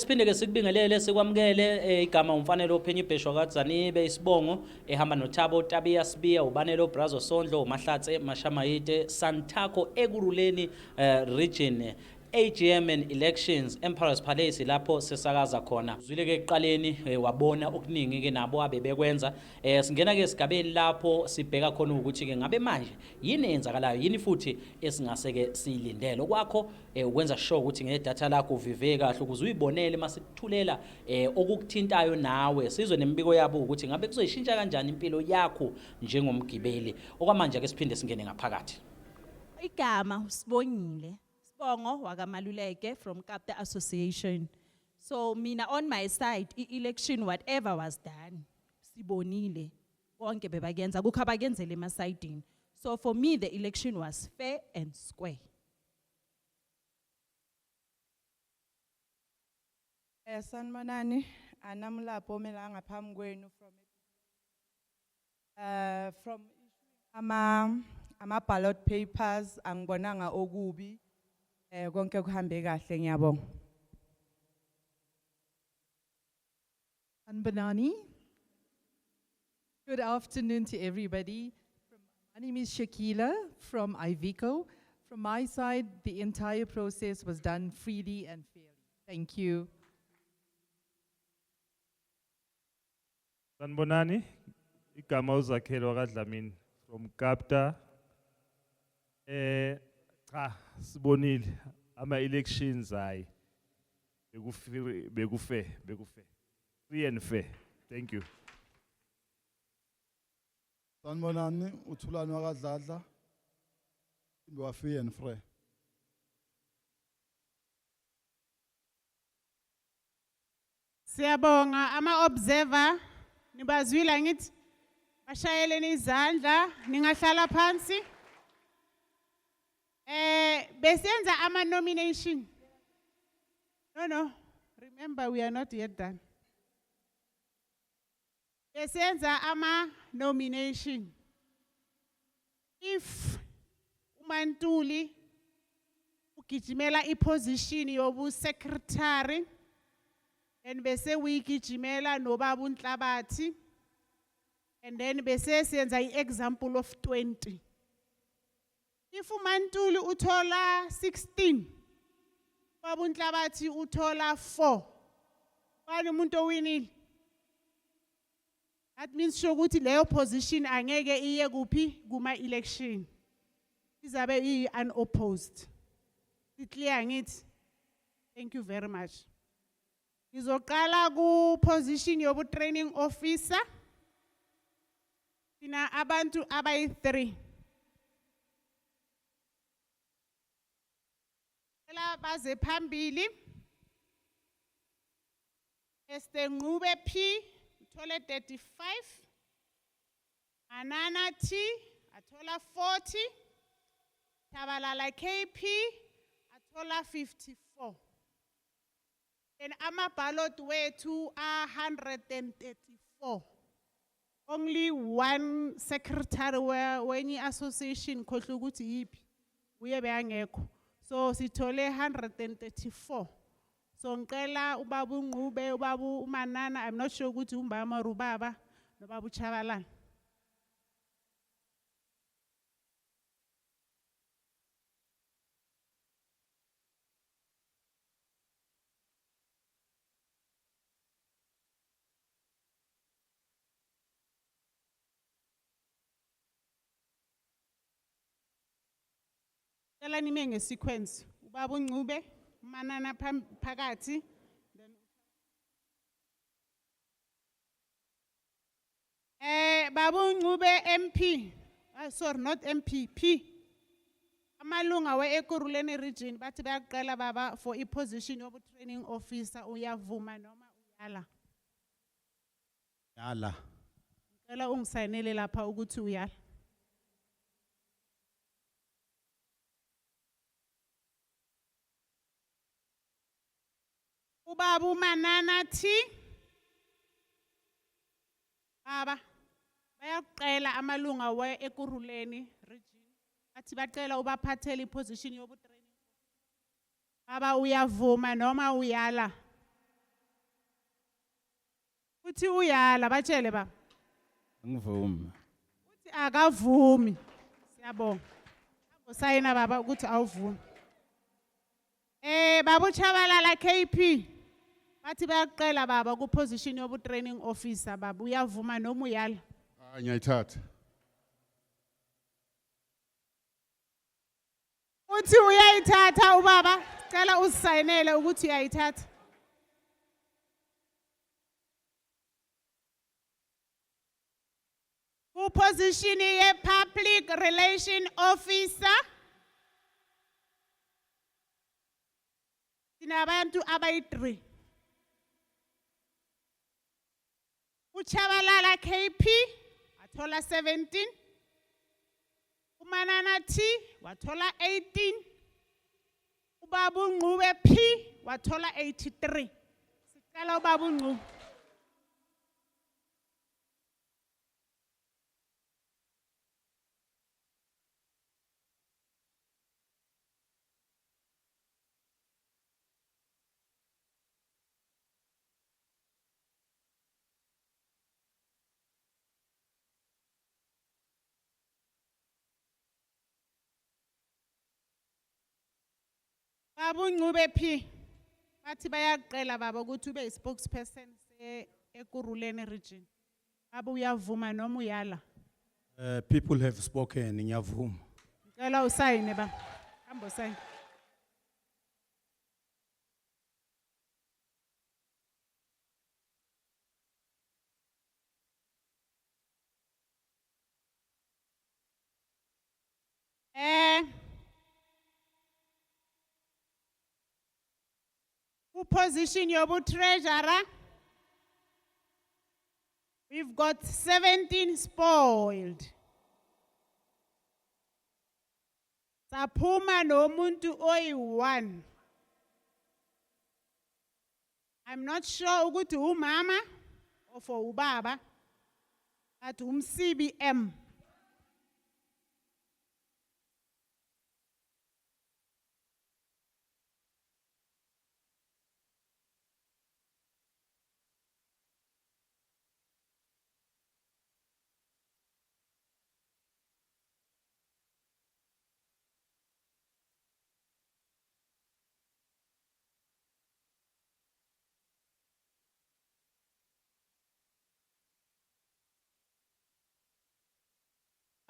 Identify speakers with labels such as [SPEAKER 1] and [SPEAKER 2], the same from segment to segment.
[SPEAKER 1] siphinde ke sikubingelele sikwamukele igama umfanele ophenye ibheshwa kaDzanibe isibongo ehamba noThabo Tabiya Sibiya ubanelo Brazo Sondlo uMahlatse Mashamayite Santako Ekuruleni region AGM and elections Emperor's Palace lapho sesakaza khona zwile ke ekuqaleni wabona okuningi ke nabo abebekwenza singena ke esigabeni lapho sibheka khona ukuthi ke ngabe manje yini enzakalayo yini futhi esingase ke silindele kwakho ukwenza sure ukuthi ngedata lakho uvive kahle ukuze uyibonele masikuthulela okukuthintayo nawe sizwe nemibiko yabo ukuthi ngabe kuzoyishintsha kanjani impilo yakho njengomgibeli okwamanje ke siphinde singene ngaphakathi
[SPEAKER 2] igama Sibongile Bongo wakamaluleke from Kapta Association. So mina on my side, election whatever was done, sibonile, bonke bebagenza, kukhabagenzele emasidini. So for me, the election was fair and square.
[SPEAKER 3] Sanibonani, anamlapo mina ngaphambi kwenu from ama ballot papers angibonanga okubi. Konke kuhambe kahle ngiyabonga.
[SPEAKER 4] Anbanani. Good afternoon to everybody. My name is Shakila from Iveco. From my side, the entire process was done freely and fairly. Thank you.
[SPEAKER 5] Sanibonani, igama uZakhelo kaDlamini from Kapta. Cha sibonile ama elections hayi bekufe free and fair. Thank you.
[SPEAKER 6] Sanibonani uThulani wakaDladla wa free and fair.
[SPEAKER 7] Siyabonga ama observer nibazwile ngithi bashayeleni izandla ningahlala phansi. Besenza ama nomination. No. Remember, we are not yet done. Besenza ama nomination. If uMantuli ugijimela iposition yobu secretary, and bese uyigijimela nobaba uNhlabathi, and then bese senza i-example of 20. If uMantuli uthola 16, baba uNhlabathi uthola 4. Bani umuntu owinile? That means shokuthi leyo position angeke iye kuphi kuma election. Izabe unopposed. It clear ngithi? Thank you very much. Ngizoqala ku position yobu training officer. Sina abantu abayi-3. Baze phambili Ngube P uthole 35 Anana T athola 40 Tabalala KP athola 54 and ama ballot wethu are 134 only one secretary when association khohle ukuthi yipi uye beyangekho. So sithole 134. So ngicela ubaba uNgqube ubaba uManana I'm not sure ukuthi umbama rubaba nobaba uChabalala. Cela nime ngesequence ubaba uNgqube uManana phakathi then baba uNgqube MP sorry not MP P amalunga weEkurhuleni region bathi bayaqala baba for iposition yobu training officer uyavuma noma uyala
[SPEAKER 6] Yala.
[SPEAKER 7] Ngicela ungisayinele lapha ukuthi uyala. Ubaba uManana T Baba bayaqela amalunga weEkurhuleni region bathi bacela ubaphathele iposition yobu training. Baba uyavuma noma uyala? Uthi uyala batshele baba.
[SPEAKER 6] Angivumi.
[SPEAKER 7] Uthi akavumi. Siyabonga. Usayina baba ukuthi awuvumi. Baba uChabalala KP. Bathi bayaqela baba ku position yobu training officer baba uyavuma noma uyala.
[SPEAKER 6] Ngiyayithatha.
[SPEAKER 7] Uthi uyayithatha ubaba cela usayinele ukuthi uyayithatha. Ku position ye public relation officer. Sinabantu abayi-3. uChabalala KP wathola 17. uManana T wathola 18. Ubaba uNgqube P wathola 83. Sicela ubaba uNgqube. Baba uNgqube P bathi bayaqela baba ukuthi ube spokesperson eKuruleni region. Baba uyavuma noma uyala.
[SPEAKER 8] People have spoken, ngiyavuma.
[SPEAKER 7] Ngicela usayine baba. Hamba usayine. Position yobu treasurer. We've got 17 spoiled. Saphuma nomuntu oyi-1. I'm not sure ukuthi umama or for ubaba, but CBM.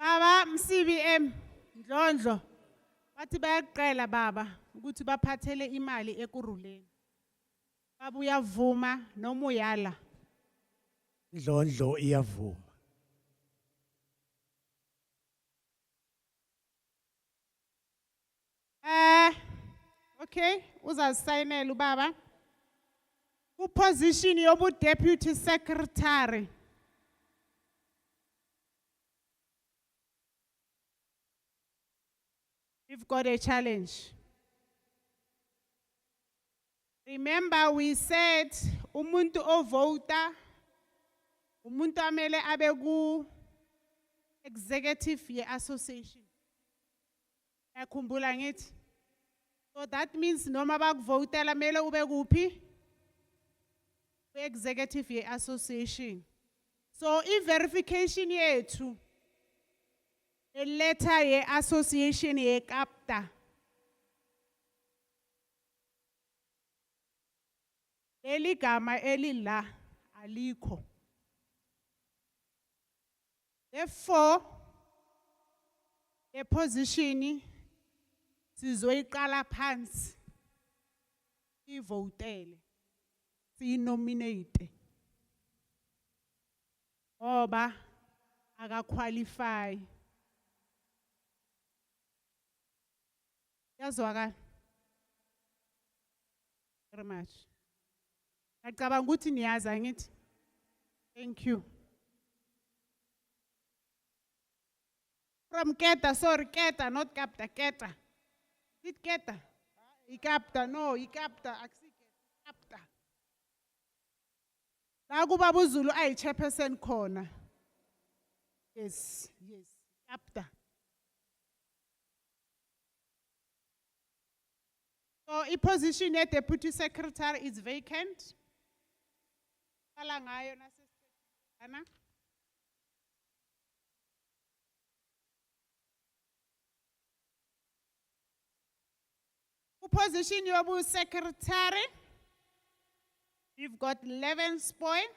[SPEAKER 7] Baba CBM Ndlondlo bathi bayaqela baba ukuthi baphathele imali eKuruleni. Baba uyavuma noma uyala.
[SPEAKER 8] Ndlondlo iyavuma.
[SPEAKER 7] Okay, uzasayinela ubaba. Ku position yobu deputy secretary. We've got a challenge. Remember we said umuntu ovota umuntu amele abe ku executive ye association. Yakhumbula ngithi. So that means noma bakuvotela mele ube kuphi? Executive ye association. So i-verification yethu a letter ye association ye kapta. Eligama elila aliko. Therefore, a position sizoyiqala phansi. Ivotele. Si-nominate. Oba aka-qualify. Yazwakala. Very much. Ngicabanga ukuthi niyazi angithi. Thank you. From Keta, sorry, Keta, not Kapta, Keta. Is it Keta? Ikapta, no, Ikapta, aksi Kapta. La kubaba uZulu ayi-chairperson khona. Yes, yes, Kapta. So, the position of deputy secretary is vacant. Qala ngayo nasesiqedana. Position yobu secretary. You've got 11 spoil.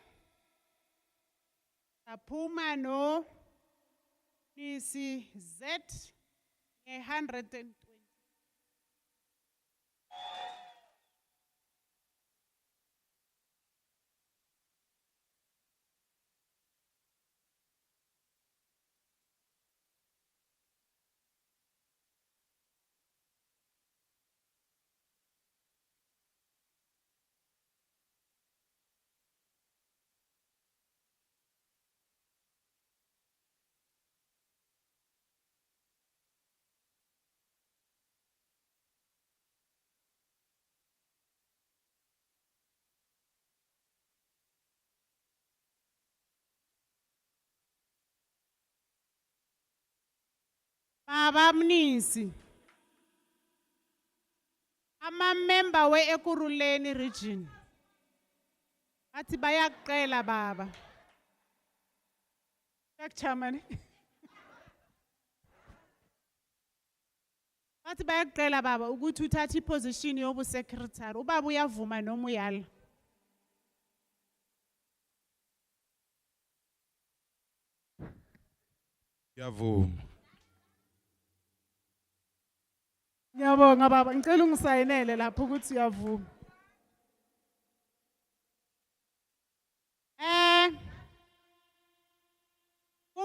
[SPEAKER 7] Apuma no Nisi Z 120. Baba Mnisi. I'm a member we Ekurhuleni region. Athi bayaqela baba. Chairman. Athi bayaqela baba ukuthi uthathe iposition yobu secretary. Ubaba uyavuma noma uyala.
[SPEAKER 6] Ngiyavuma.
[SPEAKER 7] Ngiyabonga baba, ngicela ungisayinele lapho ukuthi uyavuma.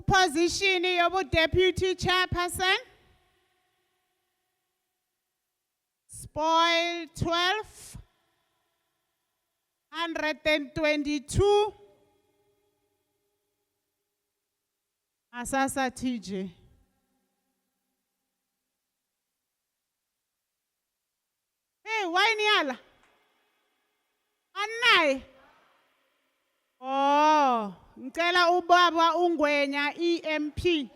[SPEAKER 7] Position yobu deputy chairperson. Spoil 12. 122. Asasa TJ. Hey, why niyala? Anay. Oh, ngicela ubaba uNgwenya EMP.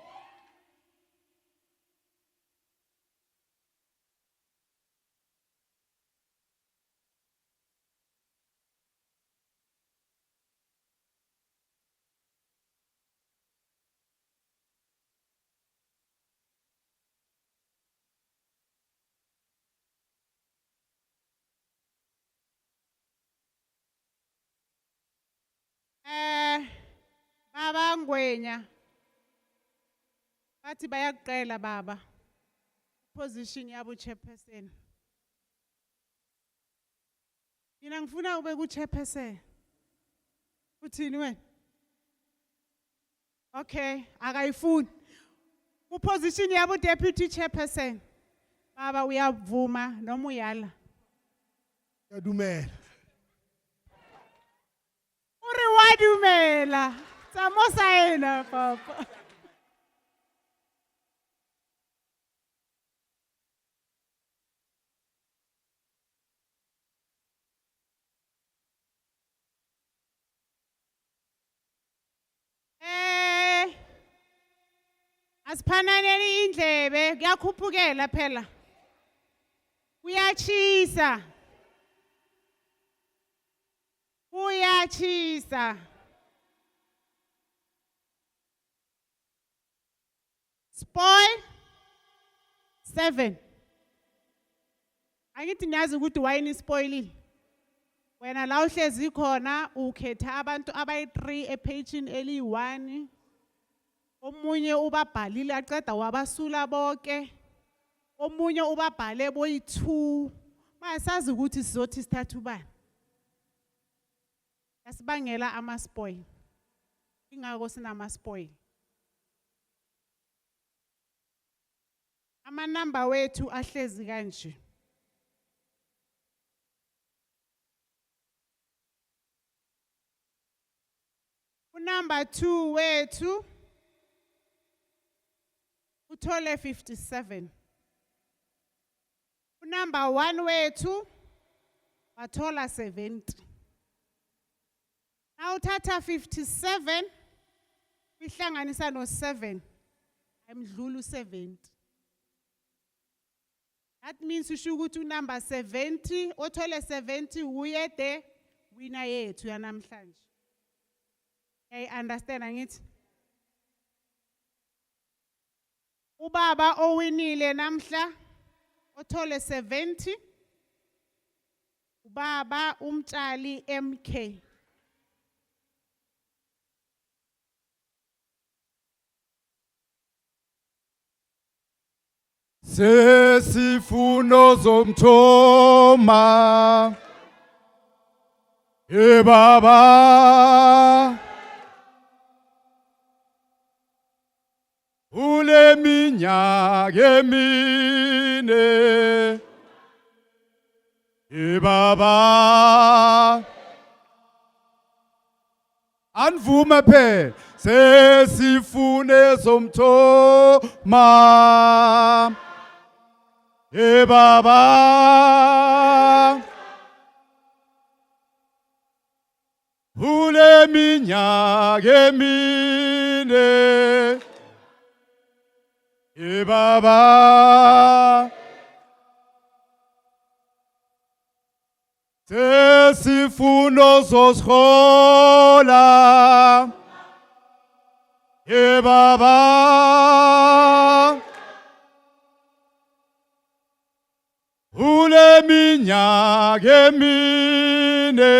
[SPEAKER 7] Baba Ngwenya. Bathi bayaqela baba. Position yabo chairperson. Mina ngifuna ube ku chairperson. Uthini wena? Okay, akayifuni. Ku position yabo deputy chairperson. Baba uyavuma noma uyala?
[SPEAKER 8] Ngiyadumela.
[SPEAKER 7] Uri wadumela. Samosa yena papa. Asiphananeni indlebe kuyakhuphukela phela. Kuyachisa. Kuyachisa. Spoil 7. Angithi ngiyazi ukuthi wine spoilile. Wena la uhlezi khona ukhetha abantu abayi3 epagini eli1. Omunye ubabhalile aqeda wabasula bonke. Omunye ubabhale boyi2. Mayasazi ukuthi sizothi sithatha ubani. Yasibangela ama spoil. Ingako sinama spoil. Ama number wethu ahlezi kanje. Number 2 wethu uthole 57. Number 1 wethu wathola 70. Now uthatha 57 ihlanganisa no 7 ayimdlula u70. That means usho ukuthi number 70 othole 70 uye the winner yethu yanamhlanje. I understand angithi. Ubaba owinile namhla othole 70. Ubaba umtshali MK.
[SPEAKER 6] Sesifuno zomthoma baba ule minyaka emine baba anvume phela sesifune zomthoma baba ule minyaka emine baba sesifuno zoshola baba ule minyaka emine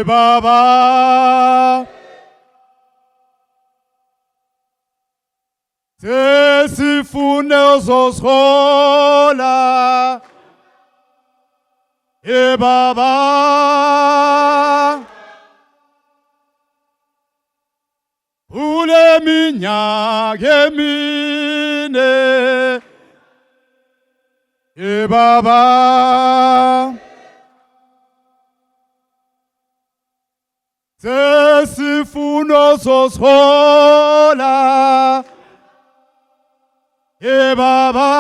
[SPEAKER 6] baba sesifune zoshola baba ule minyaka emine baba sesifuno zoshola baba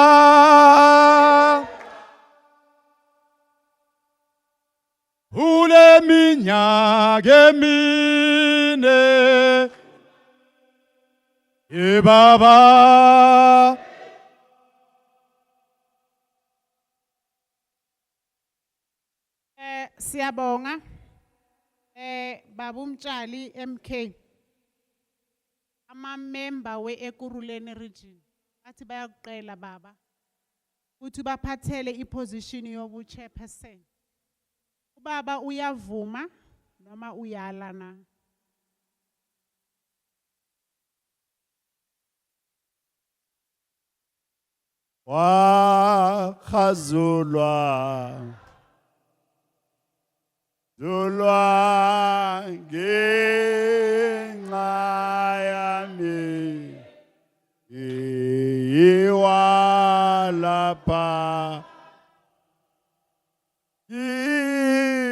[SPEAKER 6] ule minyaka emine baba
[SPEAKER 7] Siyabonga. Baba umtshali MK. Ama-member we-Ekurhuleni region. Athi bayakuqela baba. Uthi baphathele i-position yobu-chairperson. Ubaba uyavuma noma uyala na?
[SPEAKER 6] wakhazulwa zulwa ngenxa yami iwalapha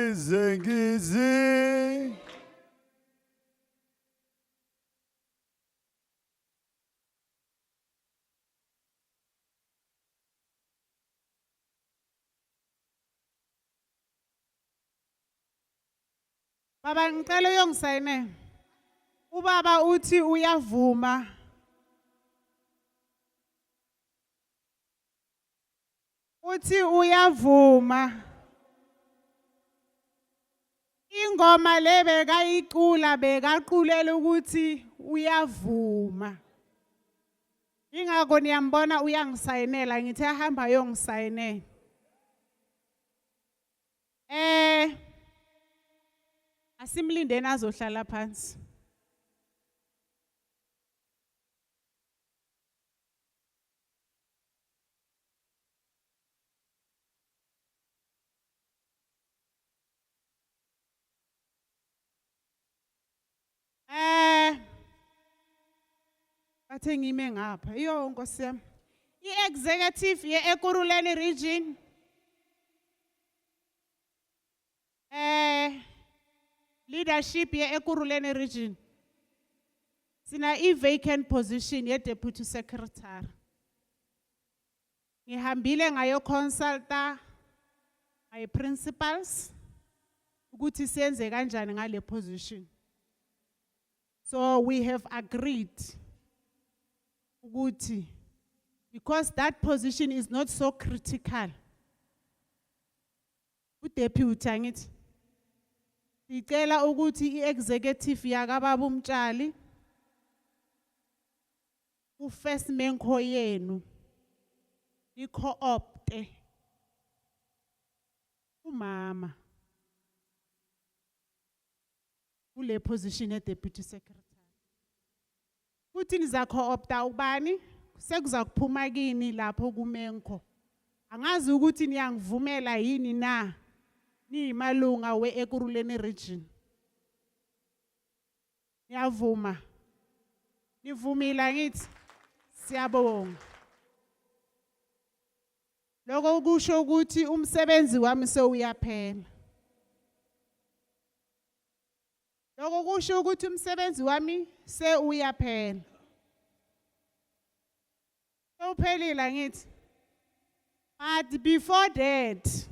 [SPEAKER 6] izengizi
[SPEAKER 7] Baba ngicela uyongisayine. Ubaba uthi uyavuma. Uthi uyavuma. Ingoma le bekayicula bekaqulela ukuthi uyavuma. Ingakho niyambona uyangisayinela ngithe hamba yongisayine. Asimlindeni azohlala phansi. Bathe ngime ngapha. Iyo Nkosi yami. I-executive ye-Ekurhuleni region. Leadership ye-Ekurhuleni region. Sina i-vacant position ye-deputy secretary. Ngihambile ngayo consulta my principals ukuthi senze kanjani ngale position. So we have agreed ukuthi because that position is not so critical. Udeputy angithi Sicela ukuthi i-executive yakababa uMtshali u-first menko yenu i-co-opte umama kule position ye-deputy secretary. Futhi niza co-opta ubani sekuza kuphuma kini lapho kumenko. Angazi ukuthi niyangivumela yini na niyimalunga we-Ekurhuleni region. Niyavuma? Nivumile ngithi? Siyabonga. Lokho kusho ukuthi umsebenzi wami sewuyaphela. Lokho kusho ukuthi umsebenzi wami sewuyaphela. Sewuphelile ngithi? But before that,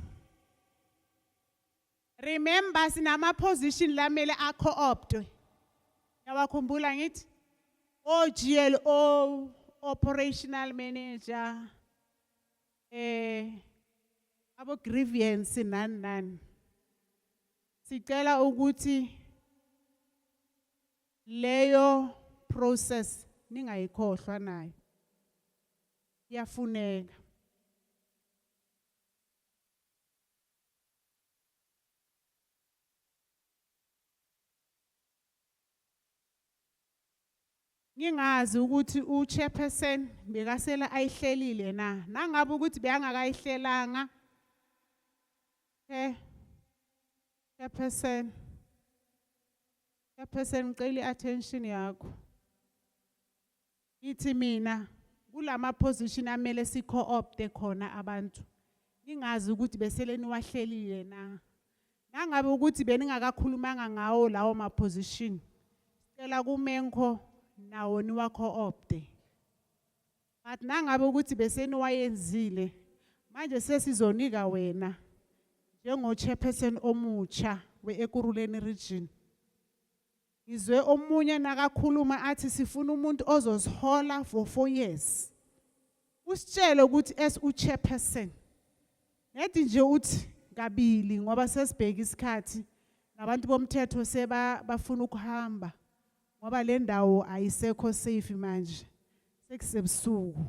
[SPEAKER 7] remember sinama position lamele a-co-optwe. Yawakhumbula ngithi? OGLO, operational manager, abo grievance nani. Sicela ukuthi leyo process ningayikhohlwa nayo. Iyafuneka. Ngingazi ukuthi u-chairperson bekasela ayihlelile na. Nangabe ukuthi beyangakayihlelanga. Chairperson ngicela i-attention yakho. Ithi mina kulama position amele si-co-opte khona abantu. Ngingazi ukuthi besele niwahlelile na. Nangabe ukuthi beningakakhulumanga ngawo lawo ma position. Sicela kumenko nawo niwa-co-opte. But nangabe ukuthi beseniwayenzile manje sesizonika wena njengo-chairperson omutsha we-Ekurhuleni region. Izwe omunye nakakhuluma athi sifuna umuntu ozosihola for 4 years. Usitshele ukuthi as u-chairperson nethi nje uthi kabili ngoba sesibheka isikhathi nabantu bomthetho bafuna ukuhamba ngoba le ndawo ayisekho safe manje sekusebusuku.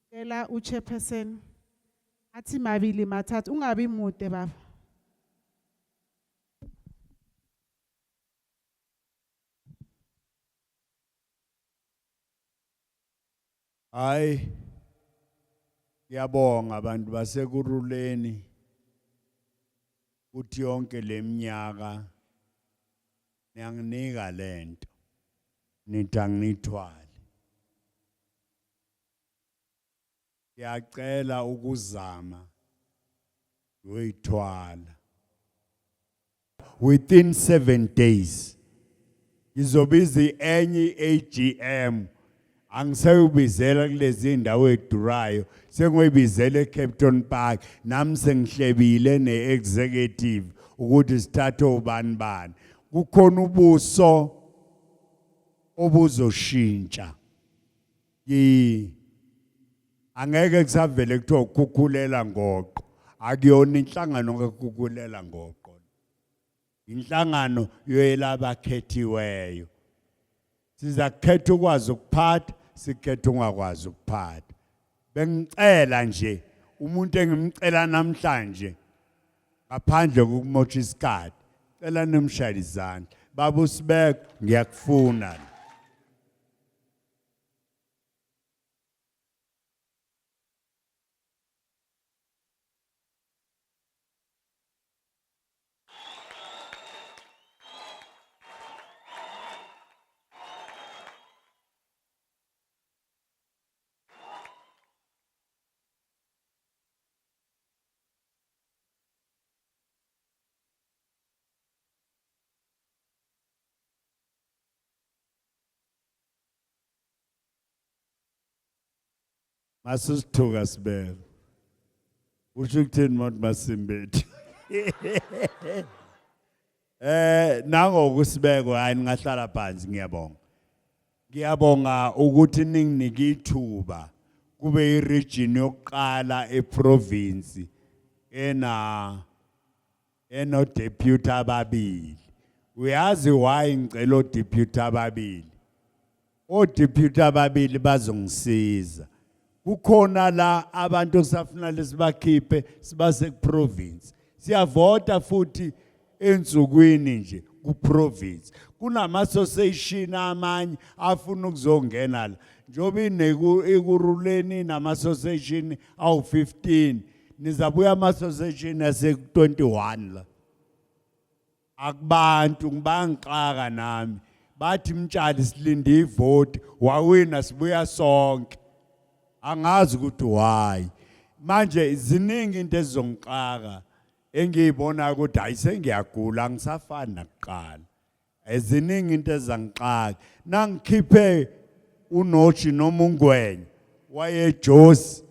[SPEAKER 7] Sicela u-chairperson athi mabili mathathu ungabi mude baba.
[SPEAKER 6] Hayi ngiyabonga abantu baseKuruleni uthi yonke leminyaka niyanginika lento nithi angithwale. Ngiyacela ukuzama uyithwala. Within 7 days ngizobiza enye AGM. Angisayubizela kulezi ndawo edurayo sengoyibizela eCapton Park nami sengihlebile neexecutive ukuthi sithathe ubani kukhona ubuso obuzoshintsha angeke kusavele kuthiwa ukukhulela ngoqo akuyona inhlangano ngekukhulela ngoqo inhlangano yoyelabakhethiweyo sizakhetha ukwazi ukuphatha sikhetha ungakwazi ukuphatha. Bengicela nje umuntu engimcela namhlanje ngaphandle kokumotsha isikhathi cela nimshayile izandla baba uSibeko ngiyakufuna. Masisithuka Sibeko. Usho ukuthini manje Masimbethi? Nango kuSibeko hayi ningahlala phansi ngiyabonga. Ngiyabonga ukuthi ninginike ithuba kube iregion yokuqala eprovince deputy ababili. Uyazi why ngicela deputy ababili? Deputy ababili bazongisiza. Kukhona la abantu kusafuna lesibakhiphe sibase province. Siyavota futhi ensukwini nje ku province. Kunama association amanye afuna ukuzongena la. Njobe ikuruleni nama association awu 15 nizabuya ama association ase 21 la. Akubantu ngibangixaka nami. Bathi mtshali silinde ivote wawina sibuya sonke. Angazi ukuthi why. Manje ziningi into ezongixaka engiyibona ukuthi ayisengiyagula ngisafana nakuqala. Eziningi into ezangixaka. Nangikhiphe uNochi noma uNgwenya waye Josi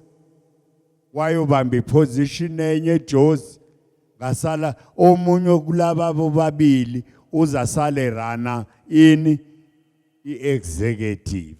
[SPEAKER 6] wayobamba iposition enye Josi ngasala omunye kulaba bobabili uzasale rana ini iexecutive.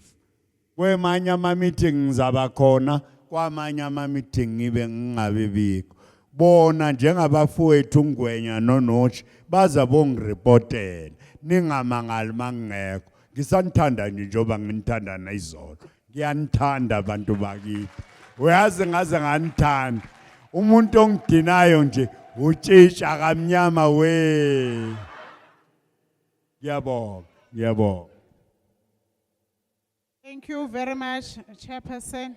[SPEAKER 6] Kwemanye ama meeting ngizaba khona, kwamanye ama meeting ngibe ngingabe bikho. Bona njengabafowethu uNgwenya noNochi baza bongireportela. Ningamangali mangekho. Ngisanithanda nje njoba nginithanda nayizolo. Ngiyanithanda abantu bakithi. Uyazi ngaze nganithanda. Umuntu ongidinayo nje utshitsha kamnyama we. Ngiyabonga.
[SPEAKER 7] Thank you very much, Chairperson.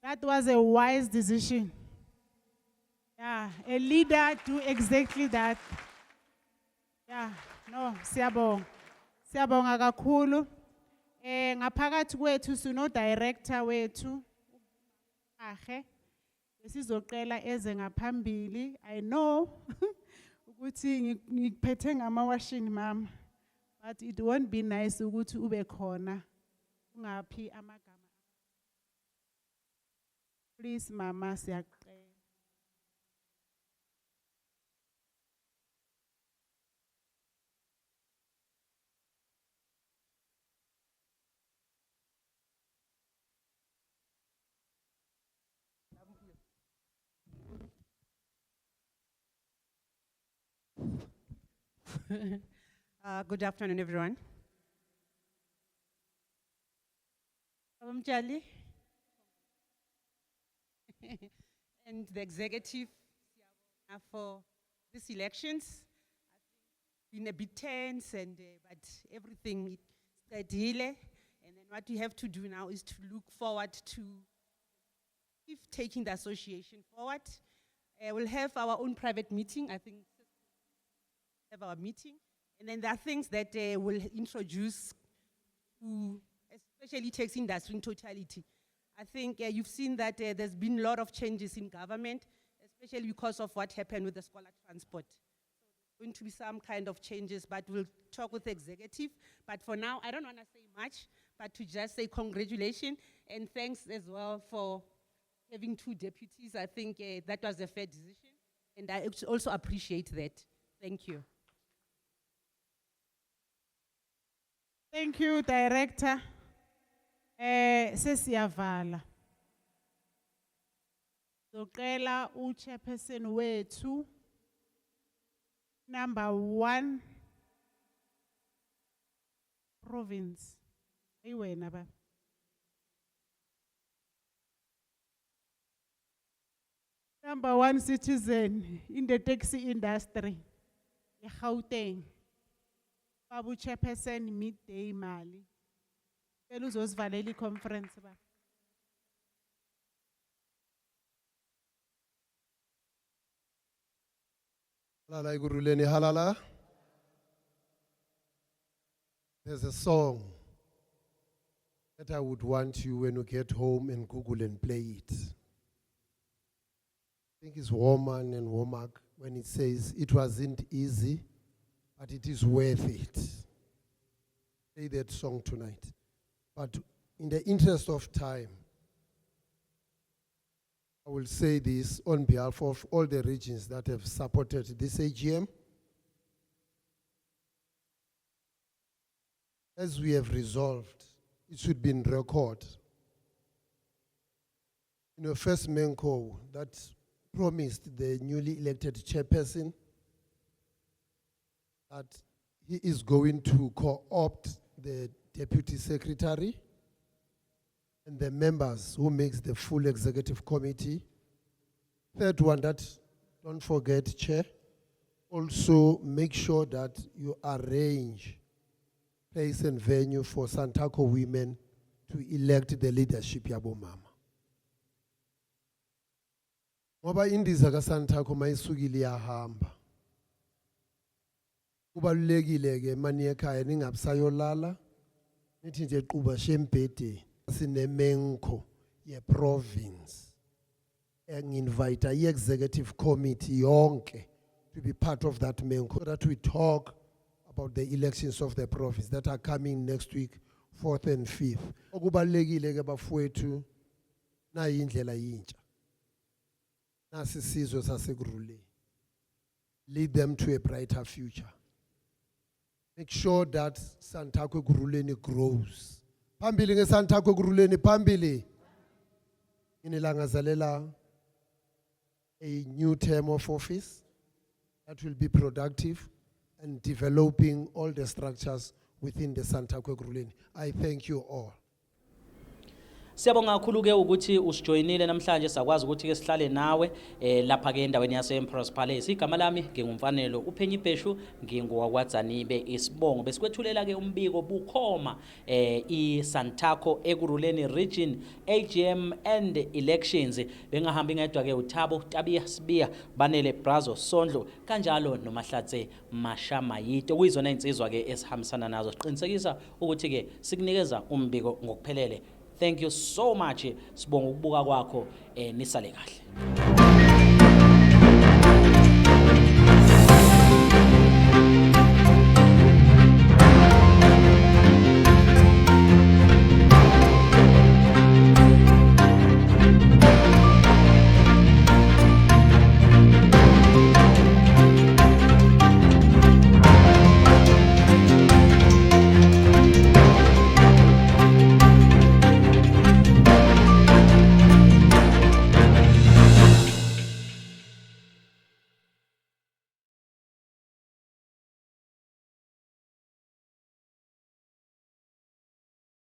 [SPEAKER 7] That was a wise decision. Yeah, a leader do exactly that. Yeah, no, siyabonga. Siyabonga kakhulu. Ngaphakathi kwethu sino director wethu. Sizoqela eze ngaphambili. I know ukuthi ngiphethe ngama washing mama. But it won't be nice ukuthi ube khona. Ungaphi amagama. Please mama siyaqela.
[SPEAKER 9] Good afternoon, everyone. Mjali and the executive for these elections. Been a bit tense, but everything steady. And then what we have to do now is to look forward to taking the association forward. We'll have our own private meeting. I think have our meeting, and then there are things that we'll introduce to especially tax industry in totality. I think you've seen that there's been a lot of changes in government, especially because of what happened with the scholar transport. So there's going to be some kind of changes, but we'll talk with the executive. But for now, I don't want to say much, but to just say congratulations and thanks as well for having 2 deputies. I think that was a fair decision, and I also appreciate that. Thank you.
[SPEAKER 7] Thank you, Director. Sesiyavala. Socela uChairperson wethu number 1 province. Ayiwena ba. Number 1 citizen in the taxi industry. eGauteng. Babu Chairperson midday mali. Cela uzosivalela iconference ba.
[SPEAKER 8] Halala ikuruleni halala. There's a song that I would want you when you get home and Google and play it. I think it's Woman and Womack when it says it wasn't easy, but it is worth it. Play that song tonight. But in the interest of time, I will say this on behalf of all the regions that have supported this AGM. As we have resolved, it should be in record. First Menko that promised the newly elected chairperson that he is going to co-opt the deputy secretary and the members who makes the full executive committee. Third one, that don't forget, Chair, also make sure that you arrange place and venue for Santaco women to elect the leadership yabo mama. Ngoba indiza ka Santaco mayisukile iyahamba. Kubalulekile ke manje ekhaya ningabusayolala nithi nje quba shembhede sinemenko ye province. Nginvite i-executive committee yonke to be part of that menko, so that we talk about the elections of the province that are coming next week, 4th and 5th. Okubalulekile ke bafowethu na indlela yintsha. Nasi sizwe sasekuruleni. Lead them to a brighter future. Make sure that Santaco Ekurhuleni grows. Phambili nge Santaco Ekurhuleni phambili. Inilangazelela a new term of office that will be productive and developing all the structures within the Santaco Ekurhuleni. I thank you all.
[SPEAKER 1] Siyabonga kakhulu ke ukuthi usijoyinile namhlanje sakwazi ukuthi ke sihlale nawe lapha ke endaweni yase Emperor's Palace. Igama lami ngingumfanelo uPhenyi Bheshu, ngingowakwaDzanibe Isibongo. Besikwethulela ke umbiko bukhoma iSantaco Ekurhuleni Region AGM and elections. Bengahambi ngedwa ke uThabo Tabiya Banele Brazo Sondlo kanjalo noMahlatse Mashamayite. Kuyizona insizwa ke esihambisana nazo. Siqinisekisa ukuthi ke sikunikeza umbiko ngokuphelele. Thank you so much. Sibonga ukubuka kwakho nisale kahle.